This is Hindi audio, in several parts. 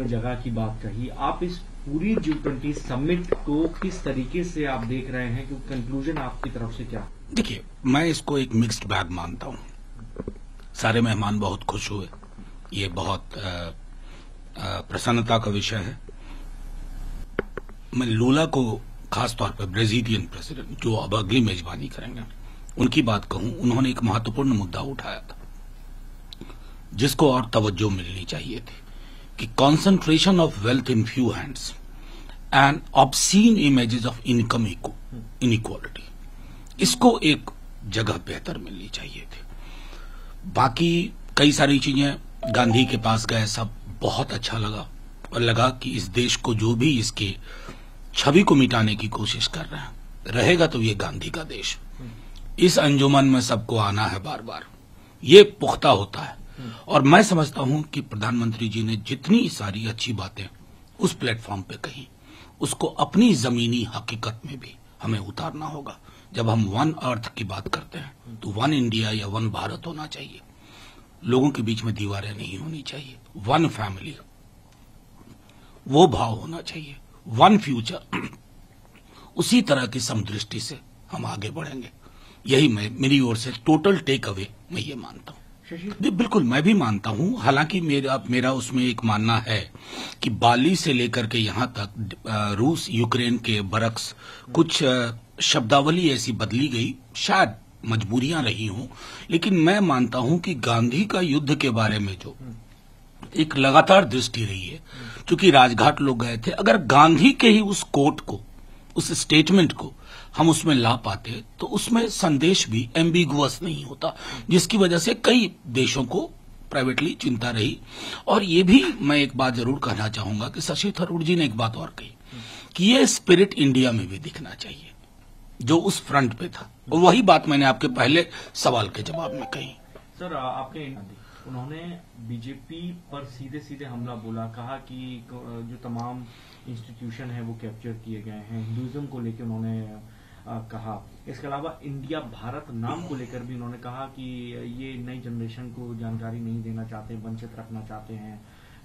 जगह की बात कही, आप इस पूरी G20 समिट को किस तरीके से आप देख रहे हैं, क्योंकि कंक्लूजन आपकी तरफ से क्या? देखिए, मैं इसको एक मिक्स्ड बैग मानता हूं। सारे मेहमान बहुत खुश हुए, ये बहुत प्रसन्नता का विषय है। मैं लूला को खासतौर पर ब्राजीलियन प्रेसिडेंट जो अब अगली मेजबानी करेंगे उनकी बात कहूं, उन्होंने एक महत्वपूर्ण मुद्दा उठाया था जिसको और तवज्जो मिलनी चाहिए थी कि concentration of wealth in few hands and obscene images of income inequality, इसको एक जगह बेहतर मिलनी चाहिए थी। बाकी कई सारी चीजें गांधी के पास गए, सब बहुत अच्छा लगा और लगा कि इस देश को जो भी इसके छवि को मिटाने की कोशिश कर रहे हैं रहेगा तो ये गांधी का देश। इस अंजुमन में सबको आना है बार बार, ये पुख्ता होता है। और मैं समझता हूं कि प्रधानमंत्री जी ने जितनी सारी अच्छी बातें उस प्लेटफॉर्म पे कही, उसको अपनी जमीनी हकीकत में भी हमें उतारना होगा। जब हम वन अर्थ की बात करते हैं तो वन इंडिया या वन भारत होना चाहिए, लोगों के बीच में दीवारें नहीं होनी चाहिए, वन फैमिली वो भाव होना चाहिए, वन फ्यूचर। उसी तरह की समदृष्टि से हम आगे बढ़ेंगे। यही मेरी ओर से टोटल टेक अवे मैं ये मानता हूं। बिल्कुल मैं भी मानता हूं, हालांकि मेरा उसमें एक मानना है कि बाली से लेकर के यहां तक रूस यूक्रेन के बरक्स कुछ शब्दावली ऐसी बदली गई, शायद मजबूरियां रही हों, लेकिन मैं मानता हूं कि गांधी का युद्ध के बारे में जो एक लगातार दृष्टि रही है, क्योंकि राजघाट लोग गए थे, अगर गांधी के ही उस कोट को, उस स्टेटमेंट को हम उसमें ला पाते तो उसमें संदेश भी एम्बिगुअस नहीं होता, जिसकी वजह से कई देशों को प्राइवेटली चिंता रही। और ये भी मैं एक बात जरूर कहना चाहूंगा कि शशि थरूर जी ने एक बात और कही कि ये स्पिरिट इंडिया में भी दिखना चाहिए जो उस फ्रंट पे था, और वही बात मैंने आपके पहले सवाल के जवाब में कही। सर, आपके उन्होंने बीजेपी पर सीधे सीधे हमला बोला, कहा कि जो तमाम इंस्टीट्यूशन है वो कैप्चर किए गए हैं, हिंदुइज्म को लेकर उन्होंने कहा। इसके अलावा इंडिया भारत नाम को लेकर भी उन्होंने कहा कि ये नई जनरेशन को जानकारी नहीं देना चाहते, वंचित रखना चाहते हैं,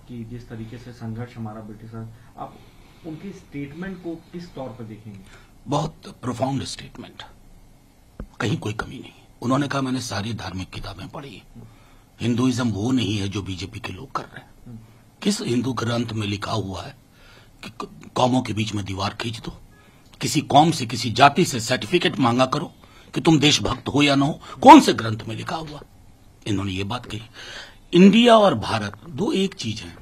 कि जिस तरीके से संघर्ष हमारा ब्रिटिश। आप उनके स्टेटमेंट को किस तौर पर देखेंगे? बहुत प्रोफाउंड स्टेटमेंट, कहीं कोई कमी नहीं। उन्होंने कहा मैंने सारी धार्मिक किताबें पढ़ी, हिंदुइज्म वो नहीं है जो बीजेपी के लोग कर रहे हैं। किस हिंदू ग्रंथ में लिखा हुआ है कि कौमों के बीच में दीवार खींच दो, किसी कौम से किसी जाति से सर्टिफिकेट मांगा करो कि तुम देशभक्त हो या ना हो? कौन से ग्रंथ में लिखा हुआ? इन्होंने ये बात कही। इंडिया और भारत दो एक चीज है।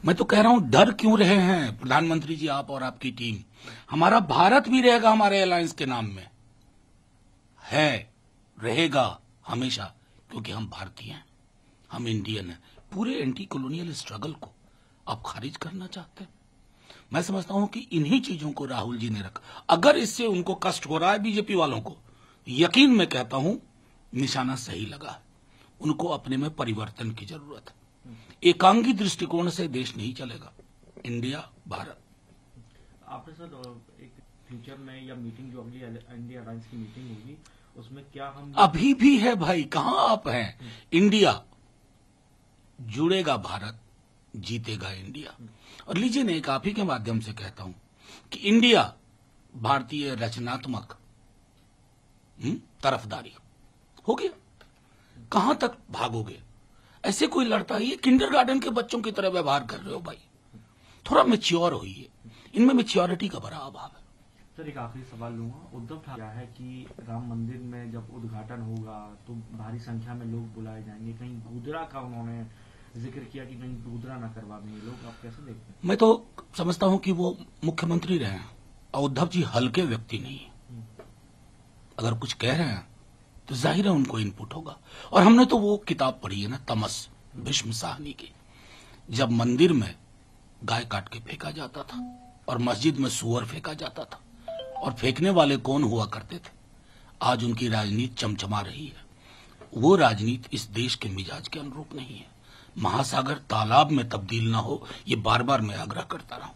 मैं तो कह रहा हूं, डर क्यों रहे हैं प्रधानमंत्री जी, आप और आपकी टीम? हमारा भारत भी रहेगा हमारे अलायंस के नाम में, है, रहेगा हमेशा, क्योंकि हम भारतीय हैं, हम इंडियन हैं। पूरे एंटी कॉलोनियल स्ट्रगल को आप खारिज करना चाहते हैं? मैं समझता हूं कि इन्हीं चीजों को राहुल जी ने रखा। अगर इससे उनको कष्ट हो रहा है बीजेपी वालों को, यकीन मैं कहता हूं निशाना सही लगा है। उनको अपने में परिवर्तन की जरूरत है। एकांगी दृष्टिकोण से देश नहीं चलेगा, इंडिया भारत। आपने सर एक फ्यूचर में या मीटिंग जो अगली इंडिया अलायंस की मीटिंग होगी उसमें क्या हम? अभी भी है भाई, कहां आप हैं? इंडिया जुड़ेगा, भारत जीतेगा इंडिया। और लीजिए ने एक आप ही के माध्यम से कहता हूं कि इंडिया भारतीय रचनात्मक तरफदारी हो गया। कहां तक भागोगे? ऐसे कोई लड़ता है? ये किंडरगार्टन के बच्चों की तरह व्यवहार कर रहे हो भाई, थोड़ा मैच्योर होइए। इनमें मैच्योरिटी का बड़ा अभाव है। सर, एक आखिरी सवाल लूंगा। उद्धव ठाकरे है कि राम मंदिर में जब उद्घाटन होगा तो भारी संख्या में लोग बुलाए जाएंगे, कहीं गोधरा का उन्होंने जिक्र किया कि कहीं गोधरा ना करवा दें ये लोग, आप कैसे देखते हैं? मैं तो समझता हूं कि वो मुख्यमंत्री रहे हैं और उद्धव जी हल्के व्यक्ति नहीं है। अगर कुछ कह रहे हैं तो जाहिर है उनको इनपुट होगा। और हमने तो वो किताब पढ़ी है ना, तमस, भीष्म साहनी की, जब मंदिर में गाय काट के फेंका जाता था और मस्जिद में सुअर फेंका जाता था, और फेंकने वाले कौन हुआ करते थे। आज उनकी राजनीति चमचमा रही है। वो राजनीति इस देश के मिजाज के अनुरूप नहीं है। महासागर तालाब में तब्दील ना हो, ये बार बार मैं आग्रह करता रहा हूं।